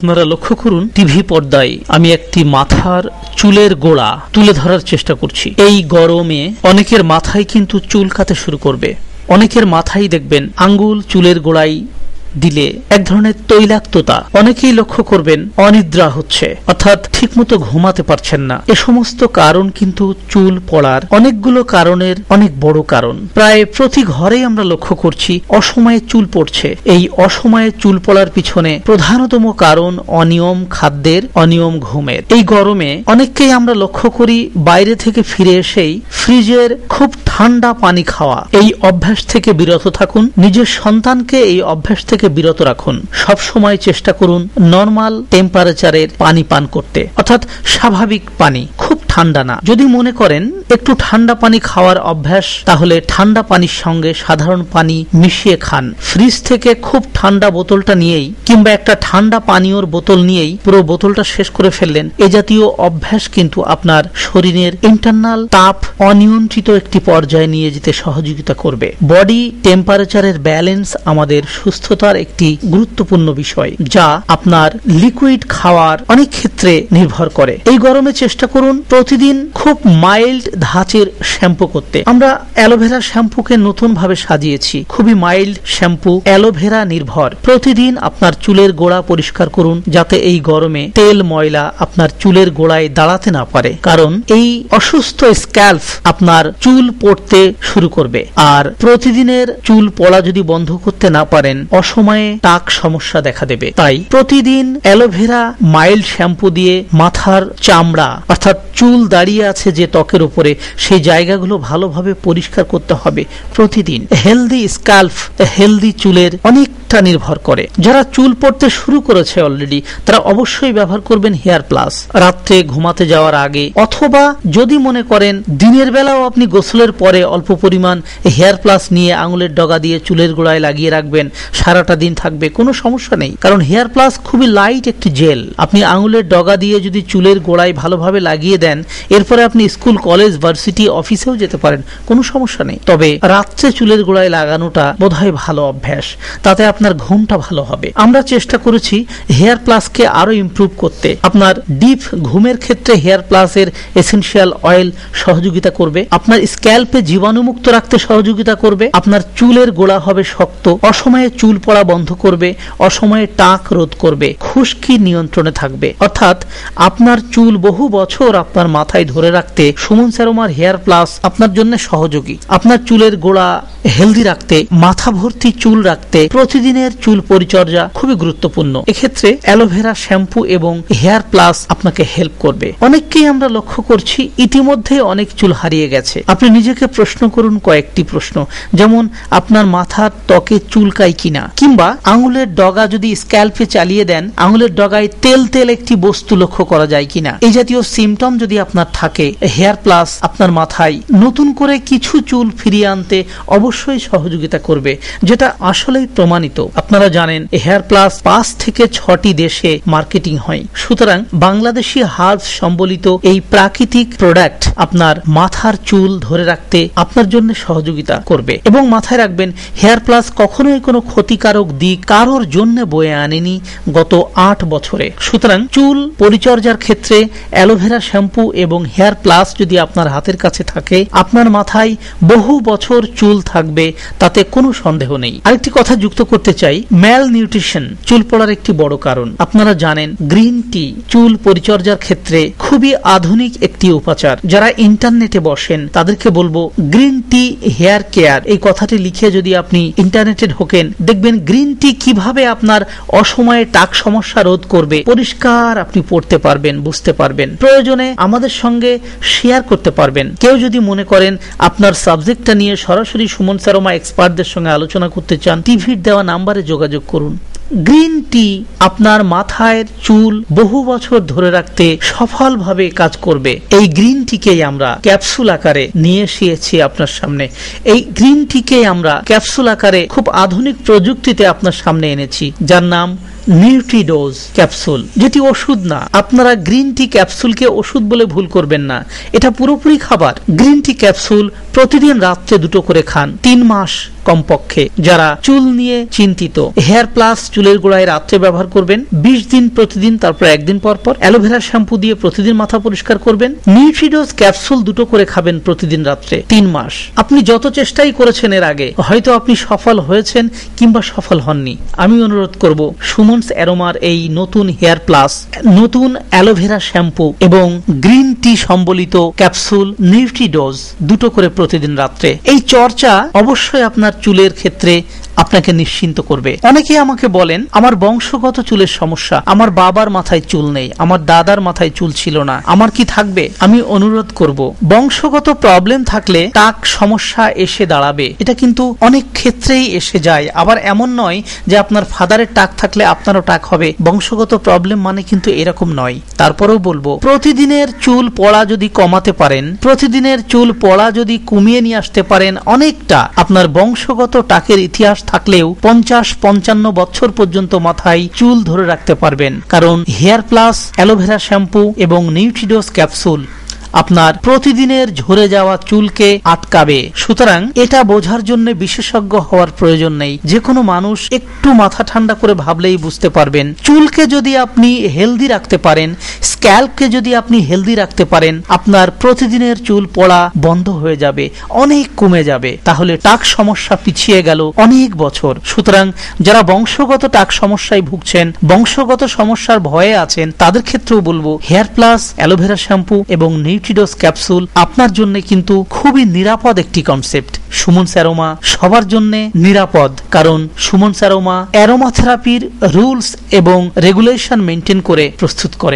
আপনারা লক্ষ্য করুন, টিভি পর্দায় আমি একটি মাথার চুলের গোড়া তুলে ধরার চেষ্টা করছি। এই গরমে অনেকের মাথায় কিন্তু চুলকাতে শুরু করবে। অনেকের মাথায় দেখবেন আঙ্গুল চুলের গোড়ায় দিলে এক ধরনের তৈলাক্ততা। অনেকেই লক্ষ্য করবেন অনিদ্রা হচ্ছে, অর্থাৎ ঠিকমতো ঘুমাতে পারছেন না। এ সমস্ত কারণ কিন্তু চুল পড়ার অনেকগুলো কারণের অনেক বড় কারণ। প্রায় প্রতি ঘরেই আমরা লক্ষ্য করছি অসময়ে চুল পড়ছে। এই অসময়ে চুল পড়ার পিছনে প্রধানতম কারণ অনিয়ম খাদ্যের, অনিয়ম ঘুমের। এই গরমে অনেককেই আমরা লক্ষ্য করি বাইরে থেকে ফিরে এসেই ফ্রিজের খুব ঠান্ডা পানি খাওয়া। এই অভ্যাস থেকে বিরত থাকুন। নিজের সন্তানকে এই অভ্যাস থেকে বিরত রাখুন। সব সময় চেষ্টা করুন নরমাল টেম্পারেচারের পানি পান করতে, অর্থাৎ স্বাভাবিক পানি, খুব ঠান্ডা না। যদি মনে করেন একটু ঠান্ডা পানি খাওয়ার অভ্যাস, তাহলে ঠান্ডা পানির সঙ্গে সাধারণ পানি মিশিয়ে খান। ফ্রিজ থেকে খুব ঠান্ডা বোতলটা নিয়েই কিংবা একটা ঠান্ডা পানীয়র বোতল নিয়েই পুরো বোতলটা শেষ করে ফেললেন, এ জাতীয় অভ্যাস কিন্তু আপনার শরীরের ইন্টারনাল তাপ অনিয়ন্ত্রিত একটি পর্যায়ে নিয়ে যেতে সহযোগিতা করবে। বডি টেম্পারেচারের ব্যালেন্স আমাদের সুস্থতার একটি গুরুত্বপূর্ণ বিষয়, যা আপনার লিকুইড খাওয়ার অনেক ক্ষেত্রে নির্ভর করে। এই গরমে চেষ্টা করুন প্রতিদিন খুব মাইল্ড ধাঁচের শ্যাম্পু করতে। আমরা অ্যালোভেরা শ্যাম্পুকে নতুন ভাবে সাজিয়েছি, খুবই মাইল্ড শ্যাম্পু, অ্যালোভেরা নির্ভর। প্রতিদিন আপনার চুলের গোড়া পরিষ্কার করুন, যাতে এই গরমে তেল ময়লা আপনার চুলের গোড়ায় দাঁড়াতে না পারে, কারণ এই অসুস্থ স্ক্যাল্প আপনার চুল পড়তে শুরু করবে। আর প্রতিদিনের চুল পড়া যদি বন্ধ করতে না পারেন, অসময়ে টাক সমস্যা দেখা দেবে। তাই প্রতিদিন অ্যালোভেরা মাইল্ড শ্যাম্পু দিয়ে মাথার চামড়া, অর্থাৎ চুল দাঁড়িয়ে আছে যে ত্বকের উপরে, সেই জায়গাগুলো ভালোভাবে পরিষ্কার করতে হবে প্রতিদিন। হেলদি স্ক্যাল্প হেলদি চুলের অনেকটা নির্ভর করে। যারা চুল পড়তে শুরু করেছে অলরেডি, তারা অবশ্যই ব্যবহার করবেন হেয়ার প্লাস রাত্রে ঘুমাতে যাওয়ার আগে, অথবা যদি মনে করেন দিনের বেলাও আপনি গোসলের পরে অল্প পরিমাণ হেয়ার প্লাস নিয়ে আঙুলের ডগা দিয়ে চুলের গোড়ায় লাগিয়ে রাখবেন, সারাটা দিন থাকবে, কোনো সমস্যা নেই। কারণ হেয়ার প্লাস খুবই লাইট একটি জেল। আপনি আঙুলের ডগা দিয়ে যদি চুলের গোড়ায় ভালোভাবে লাগিয়ে দেন, এরপরে আপনি স্কুল কলেজ ভার্সিটি অফিসেও যেতে পারেন, কোনো সমস্যা নেই। তবে রাত্রে চুলের গোড়ায় লাগানোটা বোধহয় ভালো অভ্যাস, তাতে আপনার ঘুমটা ভালো হবে। আমরা চেষ্টা করেছি হেয়ার প্লাসকে আরো ইমপ্রুভ করতে। আপনার ডিপ ঘুমের ক্ষেত্রে হেয়ার প্লাসের এসেনশিয়াল অয়েল সহযোগিতা করবে, আপনার স্ক্যাল্পে জীবাণুমুক্ত রাখতে সহযোগিতা করবে, আপনার চুলের গোড়া হবে শক্ত, অসময়ে চুল পড়া বন্ধ করবে, অসময়ে টাক রোধ করবে, খুশকি নিয়ন্ত্রণে থাকবে। অর্থাৎ আপনার চুল বহু বছর আপনার মাথায় ধরে রাখতে সুমন স্যারোমার হেয়ার প্লাস আপনার জন্য সহযোগী। আপনার চুলের গোড়া হেলদি রাখতে, মাথা ভর্তি চুল রাখতে প্রতিদিনের চুল পরিচর্যা খুবই গুরুত্বপূর্ণ। এক্ষেত্রে অ্যালোভেরা শ্যাম্পু এবং হেয়ার প্লাস আপনাকে হেল্প করবে। অনেককেই আমরা লক্ষ্য করছি ইতিমধ্যে অনেক চুল হারিয়ে গেছে। আপনি নিজেকে প্রশ্ন করুন কয়েকটি প্রশ্ন, যেমন আপনার মাথার ত্বকে চুলকায় কিনা, কিংবা আঙুলের ডগা যদি স্ক্যাল্পে চালিয়ে দেন, আঙুলের ডগায় তেল তেল একটি বস্তু লক্ষ্য করা যায় কিনা। এই জাতীয় সিমটম যদি আপনার থাকে, হেয়ার প্লাস আপনার মাথায় নতুন করে কিছু চুল ফিরিয়ে আনতে অবশ্যই সহযোগিতা করবে, যেটা আসলেই প্রমাণিত। আপনারা জানেন হেয়ার প্লাস 5 থেকে 6টি দেশে মার্কেটিং হয়। সুতরাং বাংলাদেশি হার্বস সম্বলিত এই প্রাকৃতিক প্রোডাক্ট আপনার মাথার চুল ধরে রাখতে আপনার জন্য সহযোগিতা করবে। এবং মাথায় রাখবেন, হেয়ার প্লাস কখনোই কোনো ক্ষতিকারক দিক কারোর জন্য বয়ে আনেনি গত 8 বছরে। সুতরাং চুল পরিচর্যার ক্ষেত্রে অ্যালোভেরা শ্যাম্পু এবং হেয়ার প্লাস যদি আপনার হাতের কাছে থাকে, আপনার মাথায় বহু বছর চুল থাকবে, তাতে কোনো সন্দেহ নেই। আরেকটি কথা যুক্ত করতে চাই, ম্যাল নিউট্রিশন চুল পড়ার একটি বড় কারণ। আপনারা জানেন গ্রিন টি চুল পরিচর্যার ক্ষেত্রে খুবই আধুনিক একটি উপাচার। যারা ইন্টারনেটে বসেন তাদেরকে বলবো, গ্রিন টি হেয়ার কেয়ার এই কথাটি লিখে যদি আপনি ইন্টারনেটে ঢোকেন, দেখবেন গ্রিন টি কিভাবে আপনার অসময়ে টাক সমস্যা রোধ করবে, পরিষ্কার আপনি পড়তে পারবেন, বুঝতে পারবেন, প্রয়োজনে আমাদের সঙ্গে শেয়ার করতে পারবেন। কেউ যদি মনে করেন আপনার সাবজেক্টটা নিয়ে সরাসরি সুমন স্যারোমা এক্সপার্টদের সঙ্গে আলোচনা করতে চান, টিভির দেওয়া নাম্বারে যোগাযোগ করুন। গ্রিন টি আপনার মাথায় চুল বহু বছর ধরে রাখতে সফলভাবে কাজ করবে। এই গ্রিন টিকেই আমরা ক্যাপসুল আকারে নিয়ে এসেছি আপনার সামনে। এই গ্রিন টিকেই আমরা ক্যাপসুল আকারে খুব আধুনিক প্রযুক্তিতে আপনার সামনে এনেছি, যার নাম নিউট্রিডোজ ক্যাপসুল, যেটি ওষুধ না। আপনারা গ্রিন টি ক্যাপসুলকে ওষুধ বলে ভুল করবেন না, এটা পুরোপুরি খাবার। গ্রিন টি ক্যাপসুল প্রতিদিন রাত্রে 2টো করে খান 3 মাস কমপক্ষে। যারা চুল নিয়ে চিন্তিত, হেয়ার প্লাস চুলের গোড়ায় রাত্রে ব্যবহার করবেন 20 দিন প্রতিদিন, তারপর 1 দিন পর পর অ্যালোভেরা শ্যাম্পু দিয়ে প্রতিদিন মাথা পরিষ্কার করবেন। নিউট্রিডোজ ক্যাপসুল 2টো করে খাবেন প্রতিদিন রাত্রে 3 মাস। আপনি যত চেষ্টাই করেছেন এর আগে, হয়তো আপনি সফল হয়েছেন কিংবা সফল হননি। আমি অনুরোধ করব সুমনস অ্যারোমার এই নতুন হেয়ার প্লাস, নতুন অ্যালোভেরা শ্যাম্পু এবং গ্রিন টি সম্বলিত ক্যাপসুল নিউট্রিডোজ 2টো করে প্রতিদিন রাত্রে। এই চর্চা অবশ্যই আপনার চুলের ক্ষেত্রে আপনাকে নিশ্চিন্ত করবে। অনেকে আমাকে বলেন আমার বংশগত চুলের সমস্যা, আমার বাবার মাথায় চুল নেই, আমার দাদার মাথায় চুল ছিল না, আমার কি থাকবে? আমি অনুরোধ করব, বংশগত প্রবলেম থাকলে টাক সমস্যা এসে দাঁড়াবে। এটা কিন্তু অনেক ক্ষেত্রেই এসে যায়। আবার এমন নয় যে আপনার ফাদারের টাক থাকলে আপনারও টাক হবে। বংশগত প্রবলেম মানে কিন্তু এরকম নয়। তারপরেও বলবো, প্রতিদিনের চুল পড়া যদি কমাতে পারেন, প্রতিদিনের চুল পড়া যদি কমিয়ে নিয়ে আসতে পারেন অনেকটা, আপনার বংশগত টাকের ইতিহাস থাকলেও 50-55 বছর পর্যন্ত মাথায় চুল ধরে রাখতে পারবেন। কারণ হেয়ার প্লাস, অ্যালোভেরা শ্যাম্পু এবং নিউট্রিডোজ ক্যাপসুল আপনার প্রতিদিনের ঝরে যাওয়া চুলকে আটকাবে। সুতরাং এটা বোঝার জন্য বিশেষজ্ঞ হওয়ার প্রয়োজন নেই। যে কোনো মানুষ একটু মাথা ঠান্ডা করে ভাবলেই বুঝতে পারবেন। চুলকে যদি আপনি হেলদি রাখতে পারেন, স্ক্যাল্পকে যদি আপনি হেলদি রাখতে পারেন, আপনার প্রতিদিনের চুল পড়া বন্ধ হয়ে যাবে, অনেক কমে যাবে। তাহলে টাক সমস্যা পিছিয়ে গেল অনেক বছর। সুতরাং যারা বংশগত টাক সমস্যায় ভুগছেন, বংশগত সমস্যার ভয়ে আছেন, তাদের ক্ষেত্রেও বলবো হেয়ার প্লাস, অ্যালোভেরা শ্যাম্পু এবং নিউট্রিডোজ ক্যাপসুল আপনার জন্য কিন্তু খুবই নিরাপদ একটি কনসেপ্ট। সুমনস অ্যারোমা সবার জন্য নিরাপদ, কারণ সুমনস অ্যারোমা অ্যারোমা থেরাপির রুলস এবং রেগুলেশন মেনটেন করে প্রস্তুত করে।